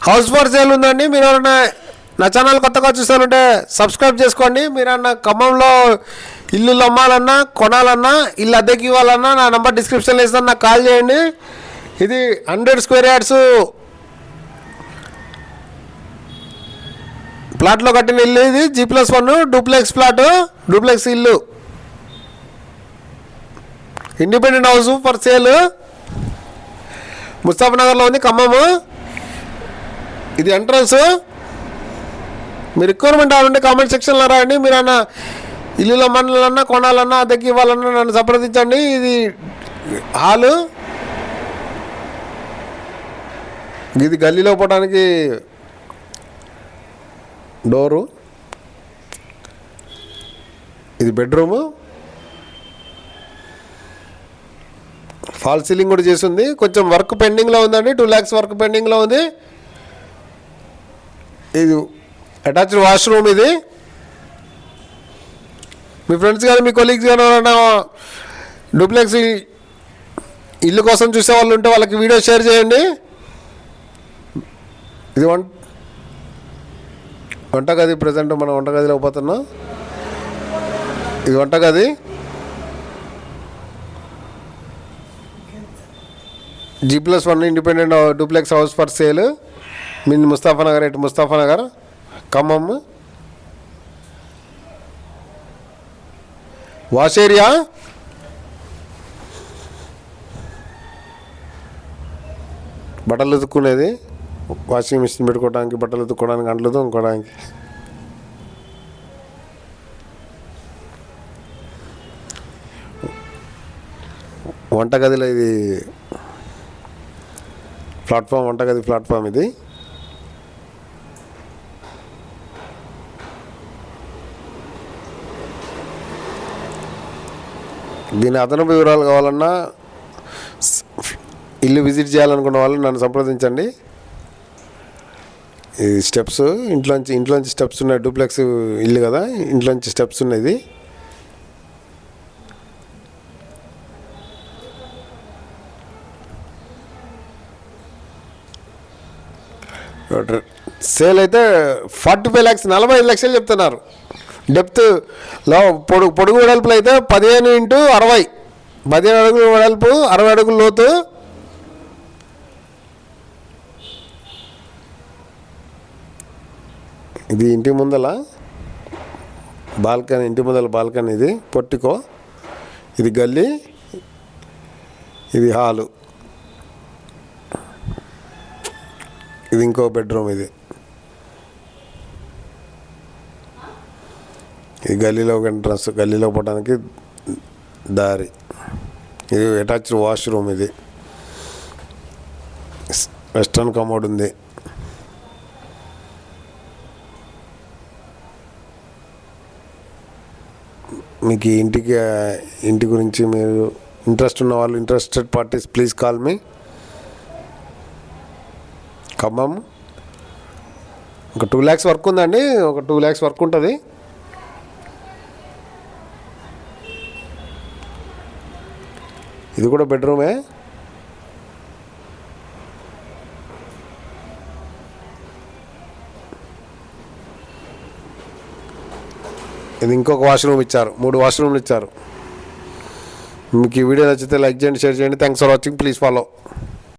House for sale ఉందండి. మీరు ఎవరైనా నా ఛానల్ కొత్తగా చూస్తానంటే సబ్స్క్రైబ్ చేసుకోండి. మీరన్నా ఖమ్మంలో ఇల్లు అమ్మాలన్నా కొనాలన్నా ఇల్లు అద్దెకి ఇవ్వాలన్నా నా నెంబర్ డిస్క్రిప్షన్లో ఇస్తాను, నాకు కాల్ చేయండి. ఇది 100 స్క్వేర్ యార్డ్స్ ప్లాట్లో కట్టిన ఇల్లు. ఇది G+1 డూప్లెక్స్ ప్లాటు, డూప్లెక్స్ ఇల్లు, ఇండిపెండెంట్ హౌస్ ఫర్ సేల్, ముస్తాఫానగర్లో ఉంది, ఖమ్మము. ఇది ఎంట్రన్స్. మీరు రిక్వైర్మెంట్ అవ్వాలంటే కామెంట్ సెక్షన్లో రాయండి. మీరు అన్న ఇల్లులో మనలన్నా కొనాలన్నా అద్దెకి ఇవ్వాలన్నా నన్ను సంప్రదించండి. ఇది హాలు, ఇది గల్లీలో పోవడానికి డోరు, ఇది బెడ్రూము, ఫాల్ సీలింగ్ కూడా చేసింది. కొంచెం వర్క్ పెండింగ్లో ఉందండి, 2 lakhs వర్క్ పెండింగ్లో ఉంది. ఇది అటాచ్డ్ వాష్రూమ్. ఇది మీ ఫ్రెండ్స్ కానీ మీ కొలీగ్స్ కానీ ఎవరైనా డూప్లెక్స్ ఇల్లు కోసం చూసే వాళ్ళు ఉంటే వాళ్ళకి వీడియో షేర్ చేయండి. ఇది వంటగది. ప్రజెంట్ మనం వంటగదిలో పోతున్నాం. ఇది వంటగది. G+1 independent duplex house for sale, main Mustafanagar, Mustafanagar, Khammam. Wash area, బట్టలు ఉతుక్కునేది, వాషింగ్ మిషన్ పెట్టుకోవడానికి, బట్టలు ఉతుక్కోవడానికి, అంట్లు తోముకోవడానికి. వంటగదిలో ఇది ప్లాట్ఫామ్, వంటగది ప్లాట్ఫామ్. ఇది దీని అదనపు వివరాలు కావాలన్నా ఇల్లు విజిట్ చేయాలనుకున్న వాళ్ళు నన్ను సంప్రదించండి. ఈ స్టెప్స్, ఇంట్లోంచి స్టెప్స్ ఉన్నాయి. డూప్లెక్స్ ఇల్లు కదా, ఇంట్లోంచి స్టెప్స్ ఉన్నాయి. సేల్ అయితే 45 lakhs, 45 లక్షలు చెప్తున్నారు. డెప్త్లో పొడుగు వెడల్పులు అయితే 15 x 60, 15 అడుగులు వెడల్పు, 60 అడుగుల లోతు. ఇది ఇంటి ముందల బాల్కనీ, ఇంటి ముందల బాల్కనీ. ఇది పొట్టికో. ఇది గల్లీ, ఇది హాలు, ఇది ఇంకో బెడ్రూమ్. ఇది గల్లీలో ఎంట్రన్స్, గల్లీలో పోవడానికి దారి. ఇది అటాచ్డ్ వాష్రూమ్. ఇది వెస్ట్రన్ కమోడ్ ఉంది. మీకు ఇంటి గురించి మీరు ఇంట్రెస్ట్ ఉన్న వాళ్ళు, interested parties, please call me. Khammam. ఒక 2 lakhs వర్క్ ఉందండి, ఒక 2 lakhs వర్క్ ఉంటుంది. ఇది కూడా బెడ్రూమే. ఇది ఇంకొక వాష్రూమ్ ఇచ్చారు, 3 వాష్రూమ్లు ఇచ్చారు. మీకు ఈ వీడియో నచ్చితే లైక్ చేయండి, షేర్ చేయండి. Thanks for watching. Please follow.